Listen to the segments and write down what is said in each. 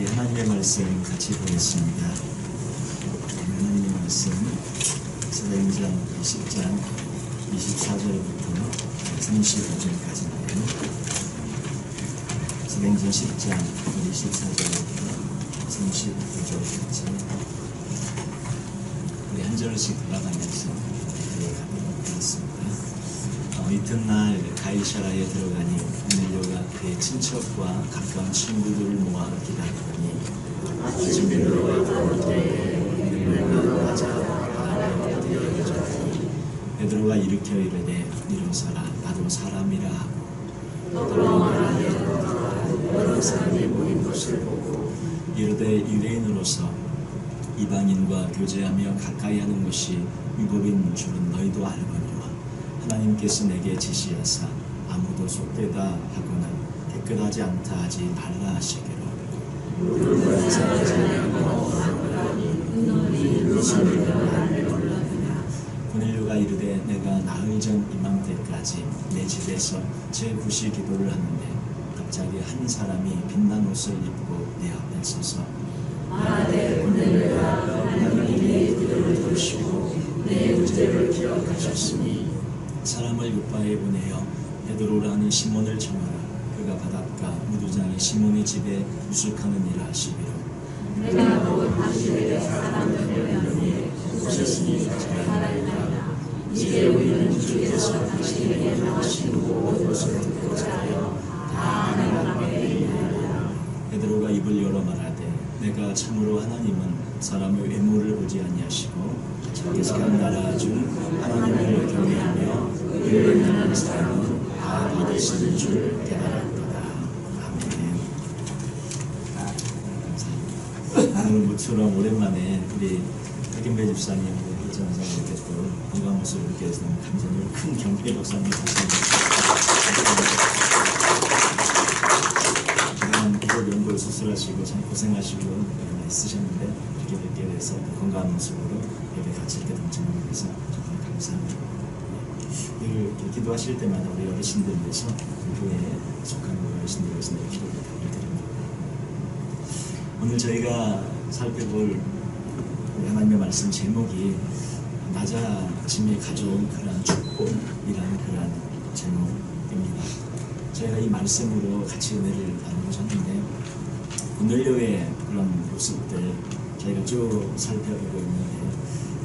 우리 하나님의 말씀 같이 보겠습니다. 하나님의 말씀 사도행전 20장 24절부터 35절까지인데요. 사도행전 10장 24절부터 35절까지 우리 한 절씩 돌아가면서 가도록 하겠습니다. 이튿날 가이사라에 들어가니 고넬료가 그의 친척과 가까운 친구들을 모아 기다리더니 아침에 들어가 들어올 때에 베드로가 맞아 바다에 엎드려 일어섰더니 베드로가 일으켜 이르되 일어서라 나도 사람이라 하고 베드로가 말하되 여러 사람이 모인 것을 보고 이르되 유대인으로서 이방인과 교제하며 가까이 하는 것이 율법인 줄은 너희도 알거니와 하나님께서 내게 지시하사 아무도 속되다 하거나 깨끗하지 않다 하지 말라 하시기로 고넬료가 이르되 내가 나흘 전 이맘때까지 내 집에서 제9시 기도를 하는데 갑자기 한 사람이 빛난 옷을 입고 내 앞에 서서 말하되 고넬료야 하나님이 내 기도를 들으시고 내 문제를 기억하셨으니 사람을 요파에 보내어 베드로라는 시몬을 청하라. 그가 바닷가 무두장의 시몬의 집에 유숙하는 일을 하시기로 내가 곧 당신에게 사람을 보내었니 오셨으니 잘하리라. 이제 우리는 주께서 당신에게 명하신 모든 것을 듣고자 하여 다 내가 베드로가 입을 열어 말하되 내가 참으로 하나님은 사람의 외모를 보지 아니하시고 자기께서 나라 중 하나님을 경외하며 의를 행하는 사람은 다 받으시는 줄 깨달았도다. 아멘. 감사합니다. 오늘 모처럼 오랜만에 우리 백인배 집사님, 우리 전사님께 또 건강 모습을 보게 해서 너무 감사드리고 큰 경배 박사님 모십니다. 그동안 기도 연골 수술하시고 참 고생하시고 얼마나 있으셨는데 이렇게 뵙게 돼서 건강한 모습으로 예배 같이 이렇게 동참하게 돼서 정말 감사합니다. 늘 기도하실 때마다 우리 어르신들 위해서 교회에 속한 어르신들 위해서 늘 기도를 드립니다. 오늘 저희가 살펴볼 하나님의 말씀 제목이 낮아짐에 가져온 그러한 축복이라는 그러한 제목입니다. 저희가 이 말씀으로 같이 은혜를 나누셨는데 고넬료의 그런 모습들 저희가 쭉 살펴보고 있는데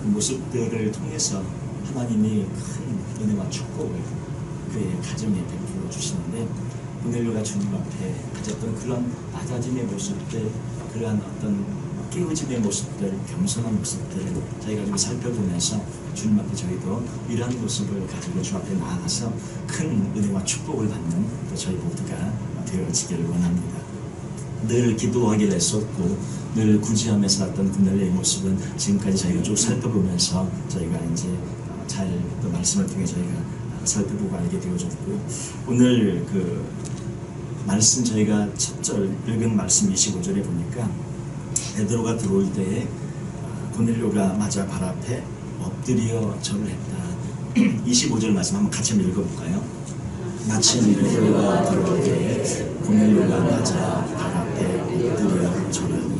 그 모습들을 통해서 하나님이 큰 은혜와 축복을 그의 가정에 베풀어 주시는데 고넬료가 주님 앞에 가졌던 그런 낮아짐의 모습들, 그러한 어떤 깨우짐의 모습들, 겸손한 모습들을 저희가 좀 살펴보면서 주님 앞에 저희도 이러한 모습을 가지고 주 앞에 나아가서 큰 은혜와 축복을 받는 또 저희 모두가 되어지기를 원합니다. 늘 기도하기를 애썼고 늘 구제하며 살았던 고넬료의 모습은 지금까지 저희가 쭉 살펴보면서 저희가 이제 잘 또 말씀을 통해 저희가 살펴보고 알게 되어졌고 오늘 그 말씀 저희가 첫 절 읽은 말씀 25절에 보니까 베드로가 들어올 때에 고넬료가 맞아 발 앞에 엎드려 절을 했다. 25절 말씀 한번 같이 한번 읽어볼까요? 마침 베드로가 들어올 때에 고넬료가 맞아 발 앞에 엎드려 절하니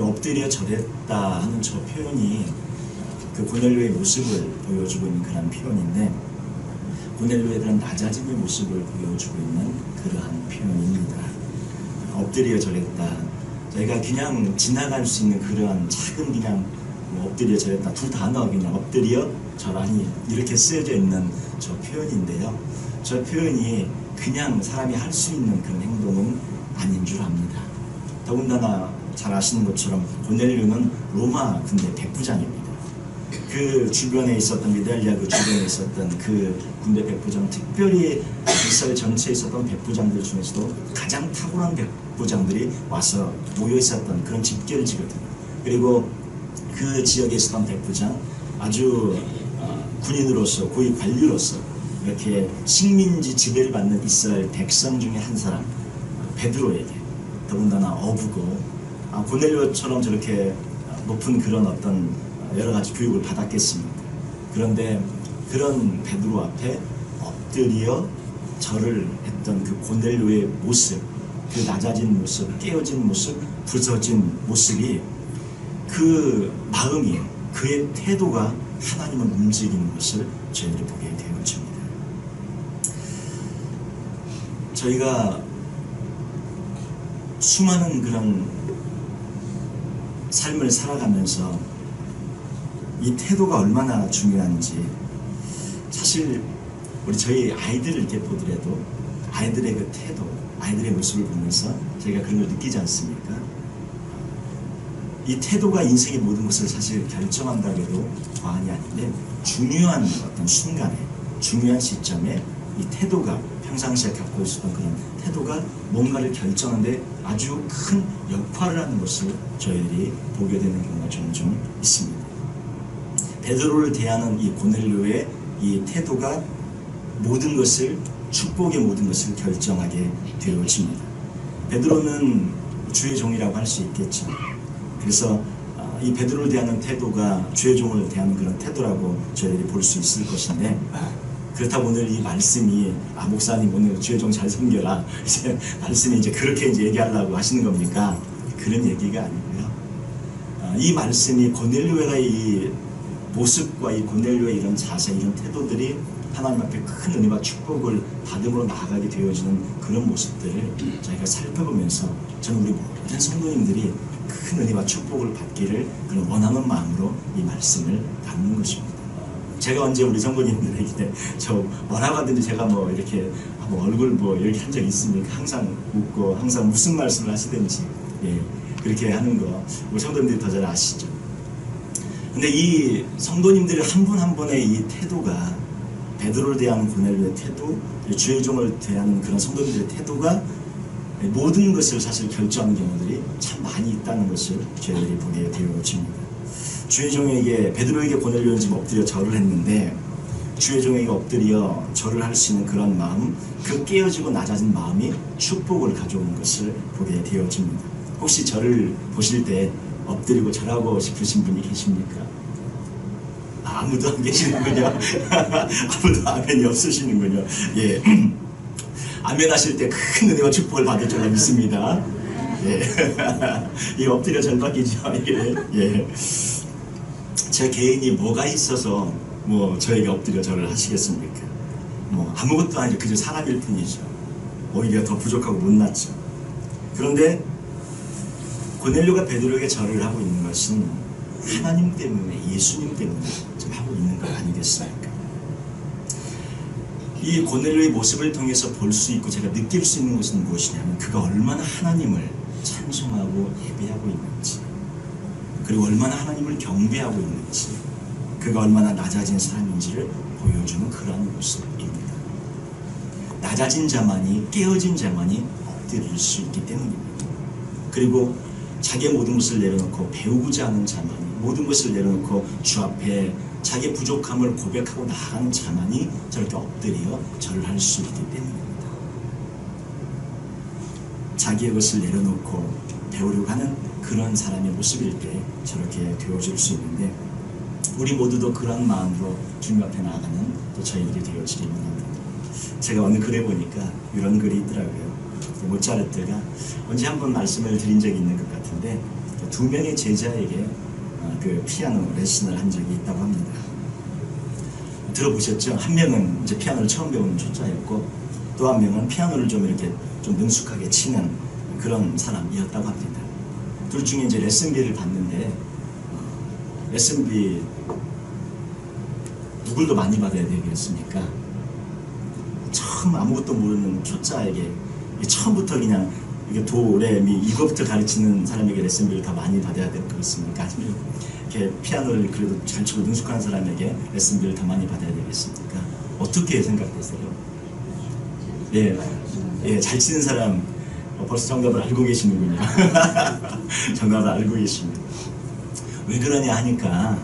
엎드려 절했다 하는 저 표현이 그 고넬료의 모습을 보여주고 있는 그런 표현인데 고넬료에 대한 낮아짐의 모습을 보여주고 있는 그러한 표현입니다. 엎드려 절했다. 저희가 그냥 지나갈 수 있는 그러한 작은 그냥 엎드려 절했다 두 단어 그냥 엎드려 절하니 이렇게 쓰여져 있는 저 표현인데요. 저 표현이 그냥 사람이 할 수 있는 그런 행동은 아닌 줄 압니다. 더군다나 잘 아시는 것처럼 고넬료는 로마 군대 백부장입니다. 그 주변에 있었던 이달리아 그 주변에 있었던 그 군대 백부장, 특별히 이스라엘 전체에 있었던 백부장들 중에서도 가장 탁월한 백부장들이 와서 모여 있었던 그런 집결지거든요. 그리고 그 지역에 있었던 백부장, 아주 군인으로서 고위 관리로서 이렇게 식민지 지배를 받는 이스라엘 백성 중에 한 사람 베드로에게 더군다나 어부고 고넬료처럼 저렇게 높은 그런 어떤 여러 가지 교육을 받았겠습니까? 그런데 그런 베드로 앞에 엎드려 절을 했던 그 고넬료의 모습, 그 낮아진 모습, 깨어진 모습, 부서진 모습이 그 마음이, 그의 태도가 하나님을 움직이는 것을 저희들이 보게 되어집니다. 저희가 수많은 그런 삶을 살아가면서 이 태도가 얼마나 중요한지, 사실 우리 저희 아이들을 이렇게 보더라도 아이들의 그 태도, 아이들의 모습을 보면서 저희가 그런 걸 느끼지 않습니까? 이 태도가 인생의 모든 것을 사실 결정한다고 해도 과언이 아닌데, 중요한 어떤 순간에, 중요한 시점에 이 태도가, 평상시에 갖고 있었던 그런 태도가 뭔가를 결정하는데 아주 큰 역할을 하는 것을 저희들이 보게 되는 경우가 종종 있습니다. 베드로를 대하는 이 고넬료의 이 태도가 모든 것을, 축복의 모든 것을 결정하게 되어집니다. 베드로는 주의 종이라고 할 수 있겠죠. 그래서 이 베드로를 대하는 태도가 주의 종을 대하는 그런 태도라고 저희들이 볼 수 있을 것인데, 그렇다고 오늘 이 말씀이 목사님 오늘 주의 종 잘 섬겨라, 이제 말씀이 이제 그렇게 이제 얘기하려고 하시는 겁니까? 그런 얘기가 아니고요. 이 말씀이 고넬료의 이 모습과 이 고넬료의 이런 자세, 이런 태도들이 하나님 앞에 큰 은혜와 축복을 받음으로 나아가게 되어지는 그런 모습들을 저희가 살펴보면서 저는 우리 모든 성도님들이 큰 은혜와 축복을 받기를 그런 원하는 마음으로 이 말씀을 담는 것입니다. 제가 언제 우리 성도님들에게 저 뭐라고 하든지 제가 뭐 이렇게 얼굴 뭐 이렇게 한 적 있습니까? 항상 웃고 항상 무슨 말씀을 하시든지 그렇게 하는 거 우리 성도님들이 더 잘 아시죠. 근데 이 성도님들의 한 분 한 분의 이 태도가, 베드로를 대하는 고넬료의 태도, 주의 종을 대하는 그런 성도님들의 태도가 모든 것을 사실 결정하는 경우들이 참 많이 있다는 것을 저희들이 보게 되어집니다. 주의 종에게, 베드로에게 고넬료는 지금 엎드려 절을 했는데, 주의 종에게 엎드려 절을 할 수 있는 그런 마음, 그 깨어지고 낮아진 마음이 축복을 가져오는 것을 보게 되어집니다. 혹시 저를 보실 때 엎드리고 절하고 싶으신 분이 계십니까? 아무도 안 계시는군요. 아무도 아멘이 없으시는군요. 예. 아멘 하실 때 큰 은혜와 축복을 받을 줄 믿습니다. 예. 이 엎드려 절받기죠. 예. 제 개인이 뭐가 있어서 뭐 저에게 엎드려 절을 하시겠습니까? 뭐 아무것도 아니죠. 그저 사람일 뿐이죠. 오히려 더 부족하고 못났죠. 그런데 고넬료가 베드로에게 절을 하고 있는 것은 하나님 때문에, 예수님 때문에 좀 하고 있는 것 아니겠습니까? 이 고넬료의 모습을 통해서 볼 수 있고 제가 느낄 수 있는 것은 무엇이냐면, 그가 얼마나 하나님을 찬송하고 예배하고 있는지, 그리고 얼마나 하나님을 경배하고 있는지, 그가 얼마나 낮아진 사람인지를 보여주는 그러한 모습입니다. 낮아진 자만이, 깨어진 자만이 엎드릴 수 있기 때문입니다. 그리고 자기의 모든 것을 내려놓고 배우고자 하는 자만이, 모든 것을 내려놓고 주 앞에 자기의 부족함을 고백하고 나아가는 자만이 저렇게 엎드려 절을 할 수 있기 때문입니다. 자기의 것을 내려놓고 배우려고 하는 그런 사람의 모습일 때 저렇게 되어줄 수 있는데, 우리 모두도 그런 마음으로 주님 앞에 나아가는 또 저희들이 되어지기 원합니다. 제가 어느 글에 보니까 이런 글이 있더라고요. 모차르트가 언제 한번 말씀을 드린 적이 있는 것 같은데, 두 명의 제자에게 그 피아노 레슨을 한 적이 있다고 합니다. 들어보셨죠? 한 명은 이제 피아노를 처음 배우는 초짜였고, 또 한 명은 피아노를 좀 이렇게 좀 능숙하게 치는 그런 사람이었다고 합니다. 둘 중에 이제 레슨비를 받는데, 레슨비 누굴 더 많이 받아야 되겠습니까? 처음 아무것도 모르는 초짜에게 처음부터 그냥 이게 도, 레, 미 이거부터 가르치는 사람에게 레슨비를 더 많이 받아야 될 것 같습니까? 아니면 이렇게 피아노를 그래도 잘 치고 능숙한 사람에게 레슨비를 더 많이 받아야 되겠습니까? 어떻게 생각되세요? 예, 잘 치는 사람 벌써 정답을 알고 계시는군요. 정답을 알고 계십니다. 왜 그러냐 하니까,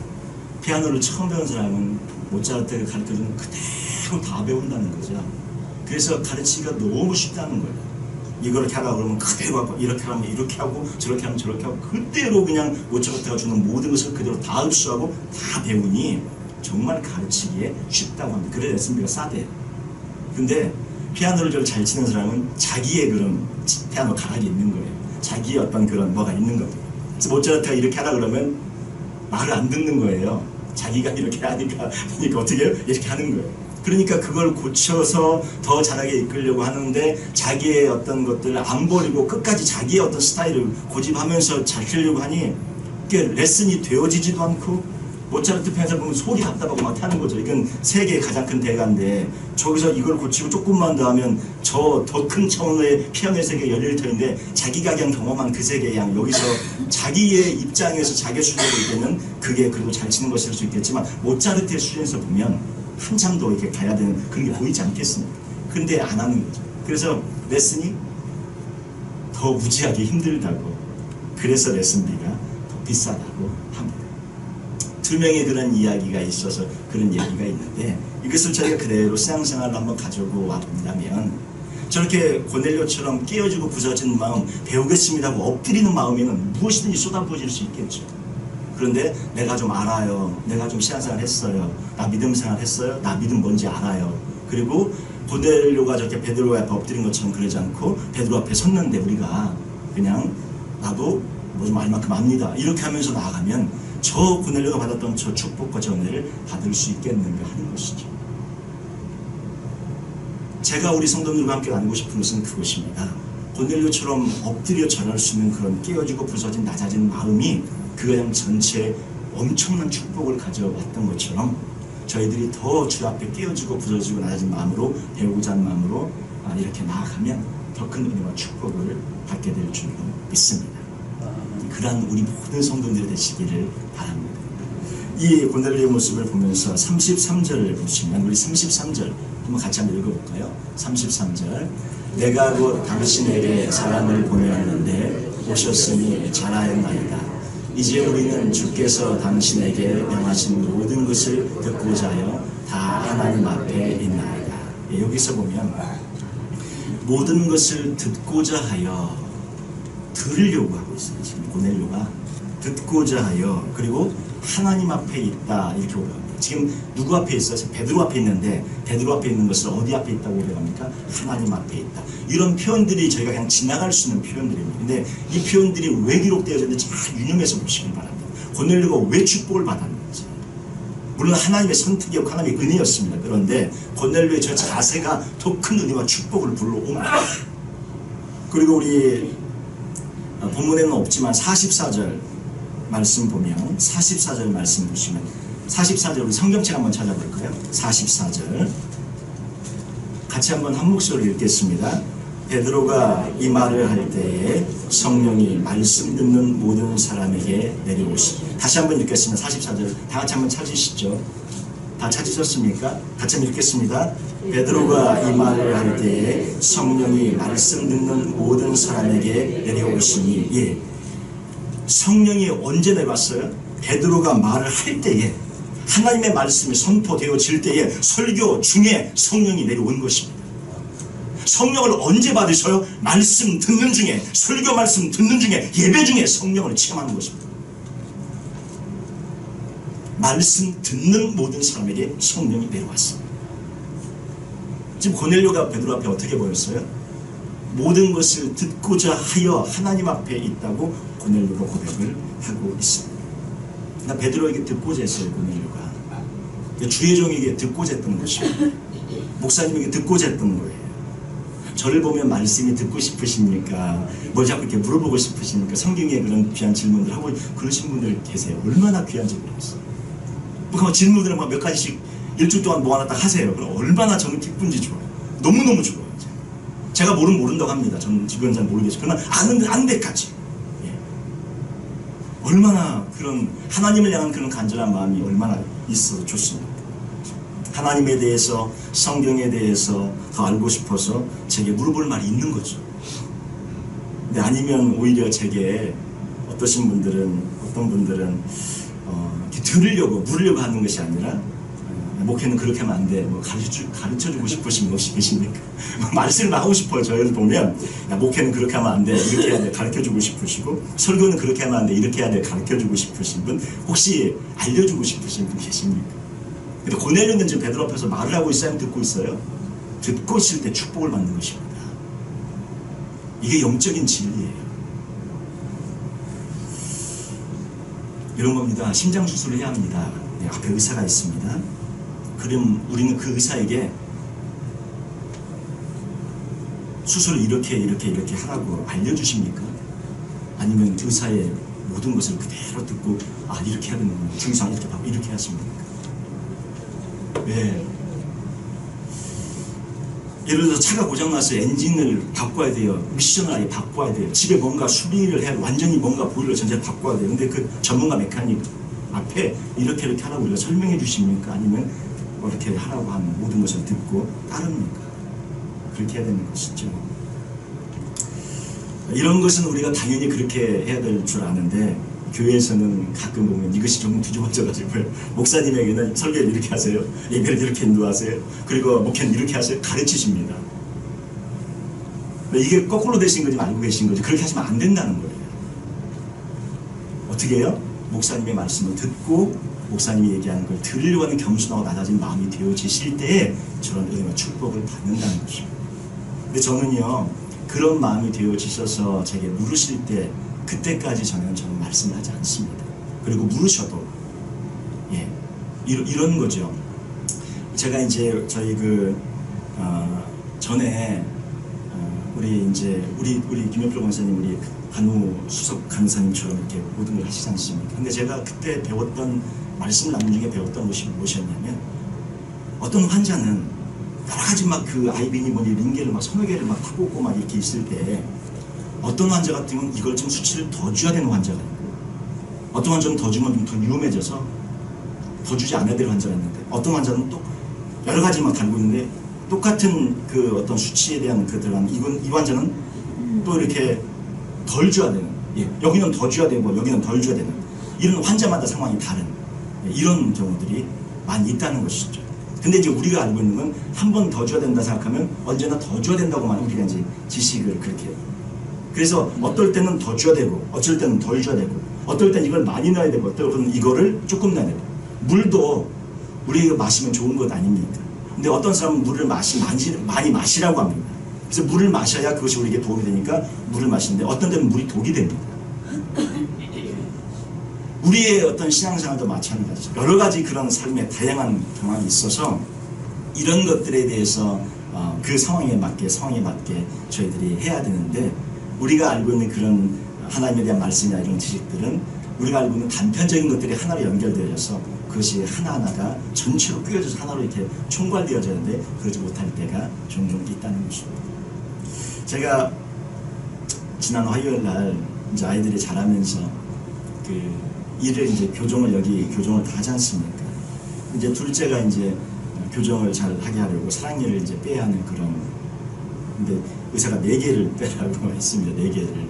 피아노를 처음 배운 사람은 모차르트가 가르쳐주는 그대로 다 배운다는 거죠. 그래서 가르치기가 너무 쉽다는 거예요. 이렇게 하라 그러면 그대로 하고, 이렇게 하면 이렇게 하고, 저렇게 하면 저렇게 하고, 그대로 그냥 모차르트가 주는 모든 것을 그대로 다 흡수하고 다 배우니 정말 가르치기에 쉽다고 합니다. 그래 레슨비가 싸대요. 근데 피아노를 좀 잘 치는 사람은 자기의 그런 피아노 가락이 있는 거예요. 자기의 어떤 그런 뭐가 있는 거예요. 그래서 모차르트가 이렇게 하라 그러면 말을 안 듣는 거예요. 자기가 이렇게 하니까 그러니까 어떻게 해요? 이렇게 하는 거예요. 그러니까 그걸 고쳐서 더 잘하게 이끌려고 하는데 자기의 어떤 것들을 안 버리고 끝까지 자기의 어떤 스타일을 고집하면서 잘 하려고 하니 그게 레슨이 되어지지도 않고 모차르트 편에서 보면 속이 답답하고 막 하는 거죠. 이건 세계의 가장 큰 대가인데 저기서 이걸 고치고 조금만 더 하면 저 더 큰 차원의 피아노의 세계가 열릴 터인데 자기가 그냥 경험한 그 세계에 그냥 여기서 자기의 입장에서 자기의 수준으로 있게는 그게 그리고 잘 치는 것일 수 있겠지만 모차르트의 수준에서 보면 한참 더 이렇게 가야 되는 그런 게 보이지 않겠습니까? 근데 안 하는 거죠. 그래서 레슨이 더 무지하게 힘들다고 그래서 레슨비가 더 비싸다고 합니다. 두 명의 그런 이야기가 있어서 그런 얘기가 있는데 이것을 저희가 그대로 신앙생활로 한번 가지고 와 본다면 저렇게 고넬료처럼 깨어지고 부서진 마음 배우겠습니다 하고 엎드리는 마음에는 무엇이든지 쏟아부어질 수 있겠죠. 그런데 내가 좀 알아요. 내가 좀 신앙생활 했어요. 나 믿음생활 했어요. 나 믿음 뭔지 알아요. 그리고 고넬료가 저렇게 베드로 앞에 엎드린 것처럼 그러지 않고 베드로 앞에 섰는데 우리가 그냥 나도 뭐 좀 알 만큼 압니다. 이렇게 하면서 나아가면 저 고넬료가 받았던 저 축복과 저 은혜를 받을 수 있겠는가 하는 것이죠. 제가 우리 성도들과 함께 나누고 싶은 것은 그것입니다. 고넬료처럼 엎드려 절할 수 있는 그런 깨어지고 부서진 낮아진 마음이 그 가정 전체에 엄청난 축복을 가져왔던 것처럼 저희들이 더 주 앞에 깨어지고 부서지고 낮아진 마음으로 배우고자 하는 마음으로 이렇게 나아가면 더 큰 은혜와 축복을 받게 될 줄로 믿습니다. 그러한 우리 모든 성도들이 되시기를 바랍니다. 이 고넬료의 모습을 보면서 33절을 보시면 우리 33절 한번 같이 한번 읽어볼까요? 33절 내가 곧 당신에게 사람을 보내었는데 오셨으니 잘하였나이다. 이제 우리는 주께서 당신에게 명하신 모든 것을 듣고자 하여 다 하나님 앞에 있나이다. 여기서 보면 모든 것을 듣고자 하여 들으려고 하고 있어요. 지금 고넬료가 듣고자 하여 그리고 하나님 앞에 있다 이렇게 오해합니다. 지금 누구 앞에 있어요? 베드로 앞에 있는데 베드로 앞에 있는 것을 어디 앞에 있다고 오해합니까? 하나님 앞에 있다. 이런 표현들이 저희가 그냥 지나갈 수 있는 표현들입니다. 근데 이 표현들이 왜 기록되어졌는지 잘 유념해서 보시길 바랍니다. 고넬료가 왜 축복을 받았는지. 물론 하나님의 선택이었고 하나님의 은혜였습니다. 그런데 고넬료의 저 자세가 더 큰 은혜와 축복을 불러옵니다. 그리고 우리 본문에는 없지만 44절 말씀 보면 44절 말씀 보시면 44절 우리 성경책 한번 찾아볼까요? 44절 같이 한번 한 목소리로 읽겠습니다. 베드로가 이 말을 할 때에 성령이 말씀 듣는 모든 사람에게 내려오시니 다시 한번 읽겠습니다. 44절 다 같이 한번 찾으시죠. 다 찾으셨습니까? 같이 한번 읽겠습니다. 베드로가 이 말을 할 때에 성령이 말씀 듣는 모든 사람에게 내려오시니 예. 성령이 언제 내려왔어요? 베드로가 말을 할 때에 하나님의 말씀이 선포되어질 때에 설교 중에 성령이 내려온 것입니다. 성령을 언제 받으셔요? 말씀 듣는 중에 설교 말씀 듣는 중에 예배 중에 성령을 체험하는 것입니다. 말씀 듣는 모든 사람에게 성령이 내려왔습니다. 지금 고넬료가 베드로 앞에 어떻게 보였어요? 모든 것을 듣고자 하여 하나님 앞에 있다고 고넬료가 고백을 하고 있습니다. 그러니까 베드로에게 듣고자 했어요. 고넬료가 주의 종에게 듣고자 했던 것이고 목사님에게 듣고자 했던 거예요. 저를 보면 말씀이 듣고 싶으십니까? 뭘 자꾸 이렇게 물어보고 싶으십니까? 성경에 그런 귀한 질문들 하고 그러신 분들 계세요. 얼마나 귀한 질문이었어요. 뭐 질문들을 몇 가지씩 일주일 동안 모아놨다 하세요. 그럼 얼마나 저는 기쁜지 좋아요. 너무너무 좋아요. 제가 모른다고 합니다. 저는 지금 잘 모르겠어요. 그러나 아는 데까지. 예. 얼마나 그런 하나님을 향한 그런 간절한 마음이 얼마나 있어서 좋습니다. 하나님에 대해서 성경에 대해서 더 알고 싶어서 제게 물어볼 말이 있는 거죠. 근데 아니면 오히려 제게 어떤 분들은 들으려고 물으려고 하는 것이 아니라 목회는 그렇게 하면 안 돼. 뭐 가르쳐주고 싶으신 것이 계십니까? 말씀을 하고 싶어요. 저희를 보면 야, 목회는 그렇게 하면 안 돼. 이렇게 해야 돼. 가르쳐주고 싶으시고 설교는 그렇게 하면 안 돼. 이렇게 해야 돼. 가르쳐주고 싶으신 분 혹시 알려주고 싶으신 분 계십니까? 근데 고넬료는 지금 베드로 앞에서 말을 하고 있어요? 듣고 있어요? 듣고 있을 때 축복을 받는 것입니다. 이게 영적인 진리예요. 이런 겁니다. 심장 수술을 해야 합니다. 네, 앞에 의사가 있습니다. 그럼 우리는 그 의사에게 수술을 이렇게 하라고 알려주십니까? 아니면 의사의 모든 것을 그대로 듣고 아 이렇게 해야 되는 거예요. 증상 이렇게 받고 이렇게 하십니까? 왜? 예를 들어서 차가 고장나서 엔진을 바꿔야 돼요. 미션을 아예 바꿔야 돼요. 집에 뭔가 수리를 해야 완전히 뭔가 보일러 전체를 바꿔야 돼요. 근데 그 전문가 메카닉 앞에 이렇게 하라고 우리가 설명해 주십니까? 아니면 이렇게 하라고 하는 모든 것을 듣고 따릅니까? 그렇게 해야 되는 것이죠. 이런 것은 우리가 당연히 그렇게 해야 될 줄 아는데 교회에서는 가끔 보면 이것이 조금 뒤집어져가지고요. 목사님에게는 설교를 이렇게 하세요. 예배를 이렇게 인도하세요. 그리고 목회는 이렇게 하세요. 가르치십니다. 이게 거꾸로 되신 거지 알고 계신 거지. 그렇게 하시면 안 된다는 거예요. 어떻게 해요? 목사님의 말씀을 듣고 목사님이 얘기하는 걸 들으려고 하는 겸손하고 낮아진 마음이 되어지실 때에 저런 은혜와 축복을 받는다는 것입니다. 근데 저는요 그런 마음이 되어지셔서 제게 물으실 때 그때까지 저는 말씀을 하지 않습니다. 그리고 물으셔도 예 이런 거죠. 제가 이제 저희 전에 우리 김현필 권사님 우리 간호 수석 간사님처럼 이렇게 모든 걸 하시지 않습니까? 근데 제가 그때 배웠던 말씀 나눈 중에 배웠던 것이 무엇이었냐면 어떤 환자는 여러 가지 막 그 아이비니 뭐니 링겔을 막 서너 개를 막 타고 오고 막 이렇게 있을 때 어떤 환자 같은 경우는 이걸 좀 수치를 더 줘야 되는 환자가 있고 어떤 환자는 더 주면 좀 더 위험해져서 더 주지 않아야 될 환자가 있는데 어떤 환자는 또 여러 가지 막 달고 있는데 똑같은 그 어떤 수치에 대한 그 들어간 이 환자는 또 이렇게 덜 줘야 되는 여기는 더 줘야 되고 여기는 덜 줘야 되는 이런 환자마다 상황이 다른 이런 경우들이 많이 있다는 것이죠. 근데 이제 우리가 알고 있는 건 한 번 더 줘야 된다 생각하면 언제나 더 줘야 된다고만 우리가 이제 지식을 그렇게 해요. 그래서 어떨 때는 더 줘야 되고 어쩔 때는 덜 줘야 되고 어떨 때는 이걸 많이 넣어야 되고 어떨 때는 이거를 조금 넣어야 되고 물도 우리가 마시면 좋은 것 아닙니까? 근데 어떤 사람은 물을 많이 마시라고 합니다. 그래서 물을 마셔야 그것이 우리에게 도움이 되니까 물을 마시는데 어떤 때는 물이 독이 됩니다. 우리의 어떤 신앙생활도 마찬가지죠. 여러 가지 그런 삶의 다양한 경험이 있어서 이런 것들에 대해서 그 상황에 맞게 저희들이 해야 되는데 우리가 알고 있는 그런 하나님에 대한 말씀이나 이런 지식들은 우리가 알고 있는 단편적인 것들이 하나로 연결되어져서 그것이 하나하나가 전체로 꿰어져서 하나로 이렇게 총괄되어지는데 그러지 못할 때가 종종 있다는 것입니다. 제가 지난 화요일 날 이제 아이들이 자라면서 이제 교정을 다 하지 않습니까? 이제 둘째가 이제 교정을 잘 하게 하려고 사랑니를 이제 빼야 하는 그런 근데 의사가 4개를 빼라고 했습니다. 4개를.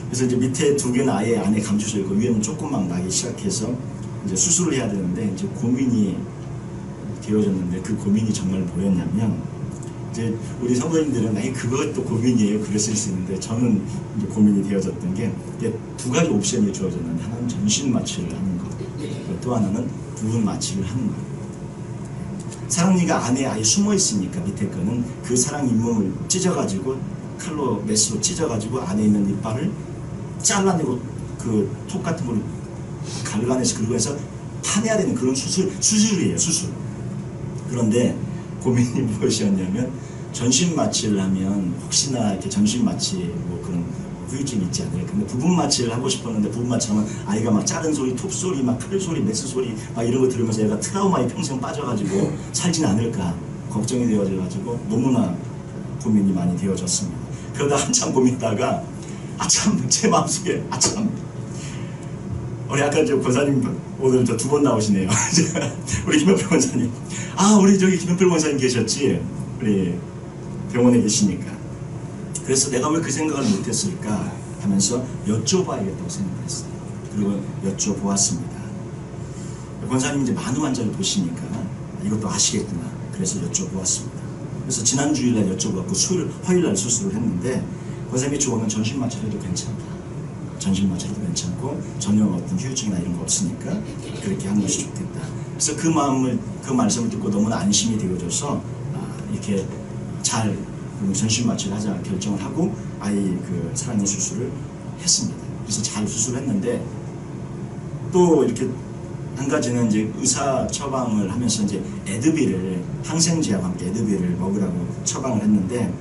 그래서 이제 밑에 2개는 아예 안에 감춰져 있고 위에는 조금만 나기 시작해서 이제 수술을 해야 되는데 이제 고민이 되어졌는데 그 고민이 정말 뭐였냐면 이제 우리 성도님들은 그것도 고민이에요. 그랬을 수 있는데 저는 이제 고민이 되어졌던 게 2가지 옵션이 주어졌는데 하나는 전신 마취를 하는 것, 또 하나는 부분 마취를 하는 것. 사랑니가 안에 아예 숨어 있으니까 밑에 거는 그 사랑 잇몸을 찢어가지고 칼로 메스로 찢어가지고 안에 있는 이빨을 잘라내고 그 톱 같은 걸 갈라내서 긁어내서 파내야 되는 그런 수술이에요. 수술. 그런데 고민이 무엇이었냐면 전신 마취를 하면 혹시나 이렇게 전신 마취 뭐 그런 후유증이 있지 않을까. 근데 부분 마취를 하고 싶었는데 부분 마취하면 아이가 막 자른 소리, 톱 소리, 막 칼 소리, 메스 소리 막 이런 거 들으면서 얘가 트라우마에 평생 빠져가지고 살진 않을까 걱정이 되어져가지고 너무나 고민이 많이 되어졌습니다. 그러다 한참 고민하다가 아참 제 마음속에 아참 우리 아까 저 권사님 오늘 저 2번 나오시네요. 우리 김현필 권사님. 우리 저기 김현필 권사님 계셨지. 우리 병원에 계시니까. 그래서 내가 왜 그 생각을 못했을까 하면서 여쭤봐야겠다고 생각했어요. 그리고 여쭤보았습니다. 권사님 이제 많은 환자를 보시니까 이것도 아시겠구나. 그래서 여쭤보았습니다. 그래서 지난 주일날 여쭤봤고 화요일날 수술을 했는데 권사님이 조언은 전신 마취를 해도 괜찮다. 전신 마취도 괜찮고 전혀 어떤 후유증이나 이런 거 없으니까 그렇게 하는 것이 좋겠다. 그래서 그 말씀을 듣고 너무나 안심이 되어져서 이렇게 잘 전신 마취를 하자 결정을 하고 아이 그 살아있는 수술을 했습니다. 그래서 잘 수술했는데 또 이렇게 한 가지는 이제 의사 처방을 하면서 이제 에드빌을 항생제하고 함께 에드빌을 먹으라고 처방을 했는데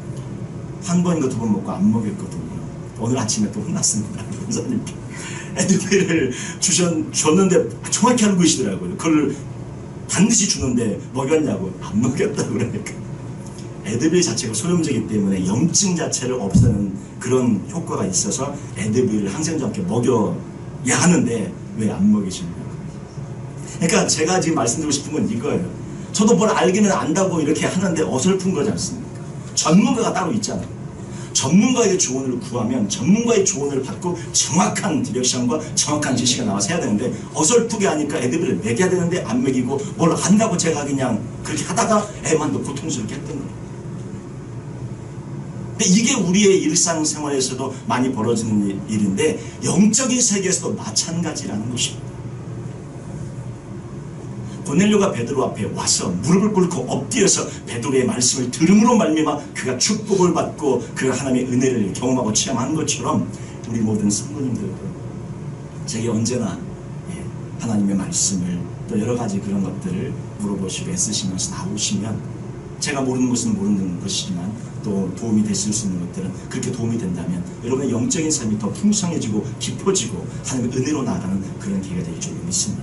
한 번인가 두 번 먹고 안 먹였거든요. 오늘 아침에 또 혼났습니다. 원사님께 에드빌을 줬는데 정확히 알고 계시더라고요. 그걸 반드시 주는데 먹였냐고. 안 먹였다고 그러니까. 에드빌 자체가 소염제이기 때문에 염증 자체를 없애는 그런 효과가 있어서 에드빌을 항생제와 함께 먹여야 하는데 왜 안 먹이시냐고. 그러니까 제가 지금 말씀드리고 싶은 건 이거예요. 저도 뭘 알기는 안다고 이렇게 하는데 어설픈 거지 않습니까? 전문가가 따로 있잖아요. 전문가의 조언을 구하면 전문가의 조언을 받고 정확한 디렉션과 정확한 지시가 나와서 해야 되는데 어설프게 하니까 애들을 먹여야 되는데 안 먹이고 뭘 안다고 제가 그냥 그렇게 하다가 애만 더 고통스럽게 했던 거예요. 근데 이게 우리의 일상생활에서도 많이 벌어지는 일인데 영적인 세계에서도 마찬가지라는 것입니다. 고넬료가 베드로 앞에 와서 무릎을 꿇고 엎드려서 베드로의 말씀을 들음으로 말미암아 그가 축복을 받고 그가 하나님의 은혜를 경험하고 체험한 것처럼 우리 모든 성도님들도 제게 언제나 하나님의 말씀을 또 여러 가지 그런 것들을 물어보시고 애쓰시면서 나오시면 제가 모르는 것은 모르는 것이지만 또 도움이 되실 수 있는 것들은 그렇게 도움이 된다면 여러분의 영적인 삶이 더 풍성해지고 깊어지고 하나님의 은혜로 나아가는 그런 기회가 될 줄 믿습니다.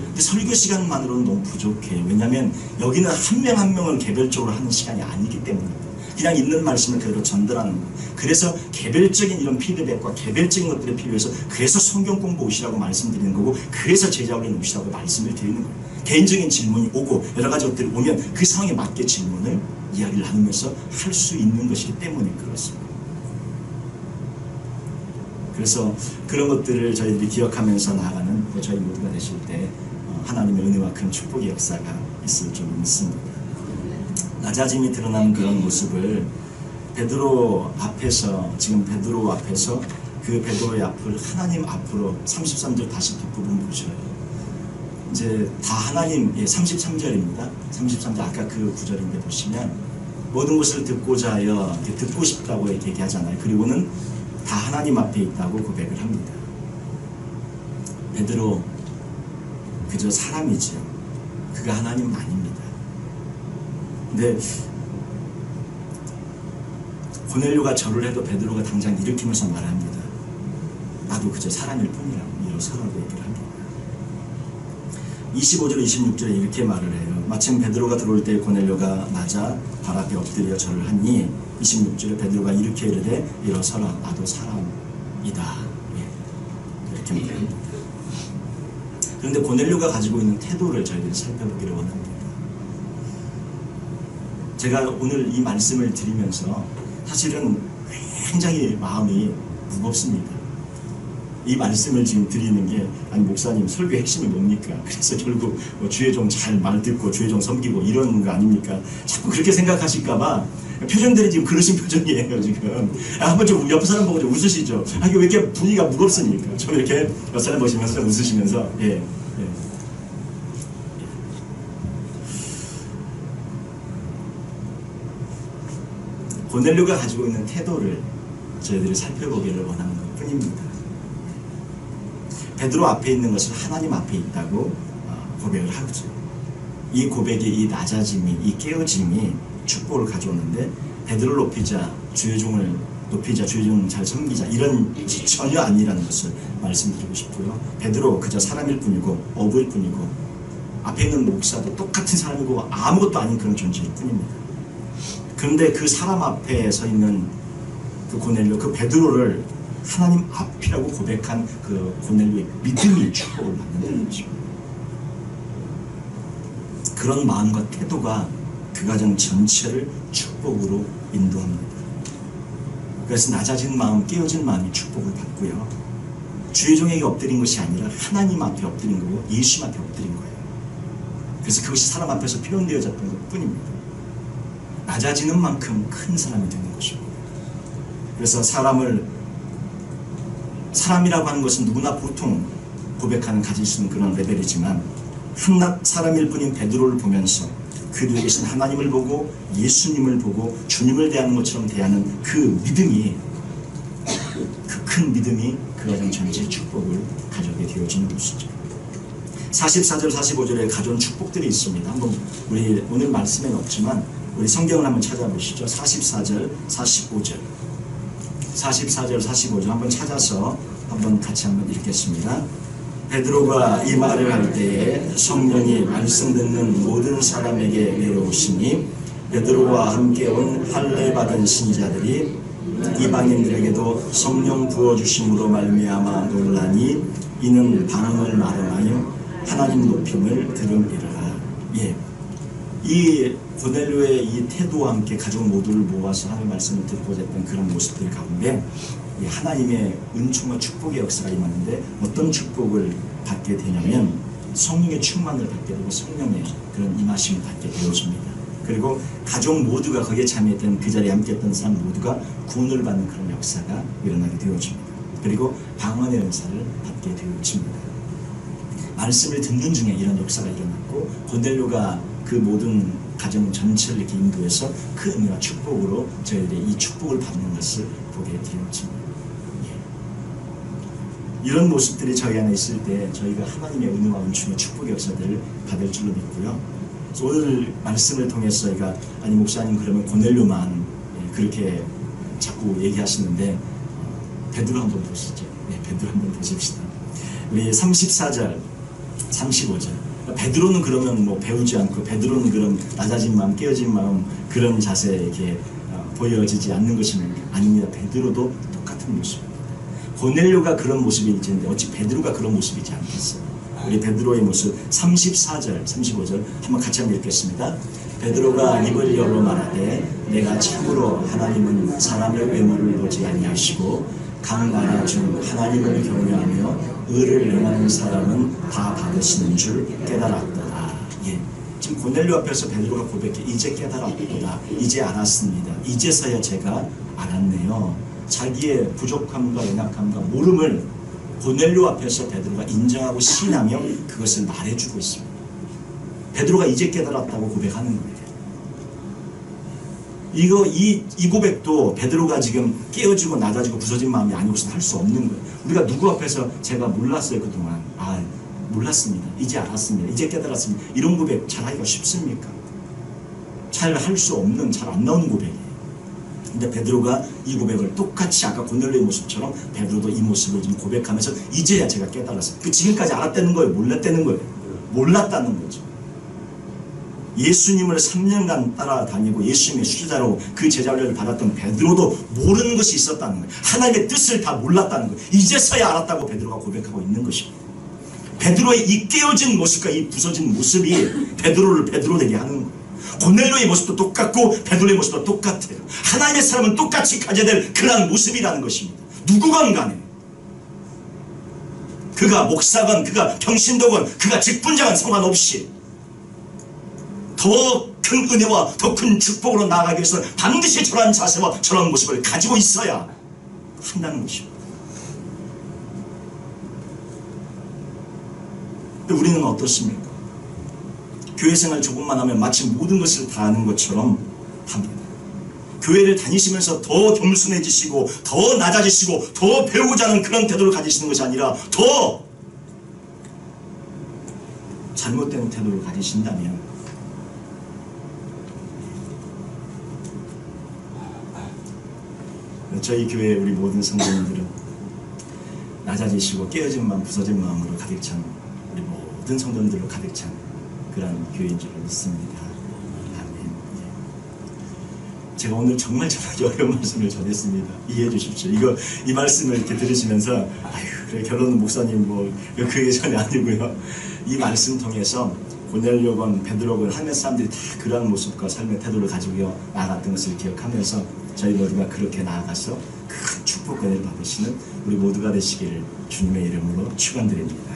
근데 설교 시간만으로는 너무 부족해요. 왜냐하면 여기는 한 명 한 명을 개별적으로 하는 시간이 아니기 때문입니다. 그냥 있는 말씀을 그대로 전달하는 거예요. 그래서 개별적인 이런 피드백과 개별적인 것들에 필요해서 그래서 성경 공부 오시라고 말씀드리는 거고 그래서 제자훈련 오시라고 말씀을 드리는 거예요. 개인적인 질문이 오고 여러 가지 것들이 오면 그 상황에 맞게 질문을 이야기를 나누면서 할 수 있는 것이기 때문에 그렇습니다. 그래서 그런 것들을 저희들이 기억하면서 나아가는 저희 모두가 되실 때 하나님의 은혜와 큰 축복의 역사가 있을 줄 믿습니다. 낮아짐이 드러나는 그런 모습을 베드로 앞에서 지금 베드로 앞에서 그 베드로의 앞을 하나님 앞으로 33절 다시 뒷부분 보셔요. 이제 다 하나님 33절입니다. 33절 아까 그 구절인데 보시면 모든 것을 듣고자 하여 듣고 싶다고 얘기하잖아요. 그리고는 다 하나님 앞에 있다고 고백을 합니다. 베드로 그저 사람이지요. 그가 하나님 아닙니다. 근데 고넬료가 절을 해도 베드로가 당장 일으키면서 말합니다. 나도 그저 사람일 뿐이라고 일어서라고 얘기를 합니다. 25절 26절에 이렇게 말을 해요. 마침 베드로가 들어올 때 고넬료가 맞아 발 앞에 엎드려 절을 하니 26절에 베드로가 이렇게 이르되 일어서라 나도 사람이다. 이렇게 말합니다. 그런데 고넬료가 가지고 있는 태도를 저희들이 살펴보기를 원합니다. 제가 오늘 이 말씀을 드리면서 사실은 굉장히 마음이 무겁습니다. 이 말씀을 지금 드리는 게 아니 목사님 설교 핵심이 뭡니까? 그래서 결국 주의 종 잘 말 듣고 주의 종 섬기고 이런 거 아닙니까? 자꾸 그렇게 생각하실까봐 표정들이 지금 그러신 표정이에요 지금. 한번 좀 옆 사람 보고 좀 웃으시죠. 이게 왜 이렇게 분위기가 무겁습니까? 좀 이렇게 옆 사람 보시면서 좀 웃으시면서 고넬료가 가지고 있는 태도를 저희들이 살펴보기를 원하는 것 뿐입니다. 베드로 앞에 있는 것을 하나님 앞에 있다고 고백을 하죠. 이 고백이, 이 낮아짐이, 이 깨어짐이 축복을 가져오는데 베드로를 높이자, 주의 종을 높이자, 주의 종을 잘 섬기자 이런 것이 전혀 아니라는 것을 말씀드리고 싶고요. 베드로 그저 사람일 뿐이고 어부일 뿐이고 앞에 있는 목사도 똑같은 사람이고 아무것도 아닌 그런 존재일 뿐입니다. 그런데 그 사람 앞에 서 있는 그 고넬료, 그 베드로를 하나님 앞이라고 고백한 그 고넬료의 믿음이 축복을 받는다는 것입니다. 그런 마음과 태도가 그 가정 전체를 축복으로 인도합니다. 그래서 낮아진 마음, 깨어진 마음이 축복을 받고요. 주의 종에게 엎드린 것이 아니라 하나님 앞에 엎드린 거고 예수 앞에 엎드린 거예요. 그래서 그것이 사람 앞에서 표현되어졌던 것 뿐입니다. 낮아지는 만큼 큰 사람이 되는 것입니다. 그래서 사람이라고 하는 것은 누구나 보통 고백하는 가질 수 있는 그런 레벨이지만 한낱 사람일 뿐인 베드로를 보면서 그 뒤에 계신 하나님을 보고 예수님을 보고 주님을 대하는 것처럼 대하는 그 믿음이, 그 큰 믿음이 그 가정 전체의 축복을 가져오게 되어지는 것이죠. 44절 45절에 가져온 축복들이 있습니다. 한번 우리 오늘 말씀에는 없지만 우리 성경을 한번 찾아보시죠. 44절 45절 45절 한번 찾아서 한번 같이 한번 읽겠습니다. 베드로가 이 말을 할 때에 성령이 말씀 듣는 모든 사람에게 내려오시니 베드로와 함께 온 할례 받은 신자들이 이방인들에게도 성령 부어주심으로 말미암아 놀라니 이는 방언을 말하여 하나님 높임을 들음이라. 예, 이 고넬료의 이 태도와 함께 가족 모두를 모아서 하나님의 말씀을 듣고자 했던 그런 모습들 가운데 하나님의 은총과 축복의 역사가 임하는데 어떤 축복을 받게 되냐면 성령의 충만을 받게 되고 성령의 그런 임하심을 받게 되어집니다. 그리고 가족 모두가 거기에 참여했던 그 자리에 함께했던 사람 모두가 구원을 받는 그런 역사가 일어나게 되어집니다. 그리고 방언의 은사를 받게 되어집니다. 말씀을 듣는 중에 이런 역사가 일어났고 고넬료가 그 모든 가정 전체를 이렇게 인도해서 그 은혜와 축복으로 저희들이 이 축복을 받는 것을 보게 되어집니다. 이런 모습들이 저희 안에 있을 때 저희가 하나님의 은혜와 은총의 축복의 역사들을 받을 줄로 믿고요. 오늘 말씀을 통해서 저희가 아니 목사님 그러면 고넬료만 그렇게 자꾸 얘기하시는데 베드로 한번 보시죠. 베드로 한번 보십시다. 우리 34절 35절 베드로는 그러면 뭐 배우지 않고 베드로는 그런 낮아진 마음 깨어진 마음 그런 자세 이렇게 보여지지 않는 것은 아닙니다. 베드로도 똑같은 모습입니다. 고넬료가 그런 모습이 있는데 어찌 베드로가 그런 모습이지 않겠어요? 우리 베드로의 모습 34절 35절 한번 같이 한번 읽겠습니다. 베드로가 입을 열어 말하되 내가 참으로 하나님은 사람의 외모를 보지 아니하시고 각 나라 중 하나님을 경외하며 의를 행하는 사람은 다 받으시는 줄 깨달았더라. 예. 지금 고넬료 앞에서 베드로가 고백해 이제 깨달았구나. 이제 알았습니다. 이제서야 제가 알았네요. 자기의 부족함과 연약함과 모름을 고넬료 앞에서 베드로가 인정하고 시인하며 그것을 말해주고 있습니다. 베드로가 이제 깨달았다고 고백하는 거예요. 이 고백도 베드로가 지금 깨어지고 낮아지고 부서진 마음이 아니고서는 할 수 없는 거예요. 우리가 누구 앞에서 제가 몰랐어요 그동안. 몰랐습니다. 이제 알았습니다. 이제 깨달았습니다. 이런 고백 잘 하기가 쉽습니까? 잘 할 수 없는, 잘 안 나오는 고백이에요. 근데 베드로가 이 고백을 똑같이 아까 고넬료의 모습처럼 베드로도 이 모습을 지금 고백하면서 이제야 제가 깨달았어요. 그 지금까지 알았다는 거예요? 몰랐다는 거예요? 몰랐다는 거죠. 예수님을 3년간 따라다니고 예수님의 수제자로 그 제자를 받았던 베드로도 모르는 것이 있었다는 거예요. 하나님의 뜻을 다 몰랐다는 거예요. 이제서야 알았다고 베드로가 고백하고 있는 것입니다. 베드로의 이 깨어진 모습과 이 부서진 모습이 베드로를 베드로 되게 하는 거예요. 고넬료의 모습도 똑같고 베드로의 모습도 똑같아요. 하나님의 사람은 똑같이 가져야 될 그러한 모습이라는 것입니다. 누구건 간에 그가 목사건 그가 평신도건 그가 직분자건 상관없이 더 큰 은혜와 더 큰 축복으로 나아가기 위해서 반드시 저러한 자세와 저러한 모습을 가지고 있어야 한다는 것입니다. 우리는 어떻습니까? 교회 생활 조금만 하면 마치 모든 것을 다 아는 것처럼 합니다. 교회를 다니시면서 더 겸손해지시고 더 낮아지시고 더 배우고자 하는 그런 태도를 가지시는 것이 아니라 더 잘못된 태도를 가지신다면 저희 교회 우리 모든 성도님들은 낮아지시고 깨어진 마음 부서진 마음으로 가득 찬 우리 모든 성도님들로 가득 찬 그런 교회인 줄 믿습니다. 아멘. 제가 오늘 정말 어려운 말씀을 전했습니다. 이해해 주십시오. 이 말씀을 이렇게 들으시면서 아유 그래 결론은 목사님 뭐 그게 전혀 아니고요. 이 말씀 통해서 고넬료건 베드로건 하나님의 사람들이 다 그러한 모습과 삶의 태도를 가지고 나아갔던 것을 기억하면서 저희 모두가 그렇게 나아가서 큰 축복을 받으시는 우리 모두가 되시기를 주님의 이름으로 축원드립니다.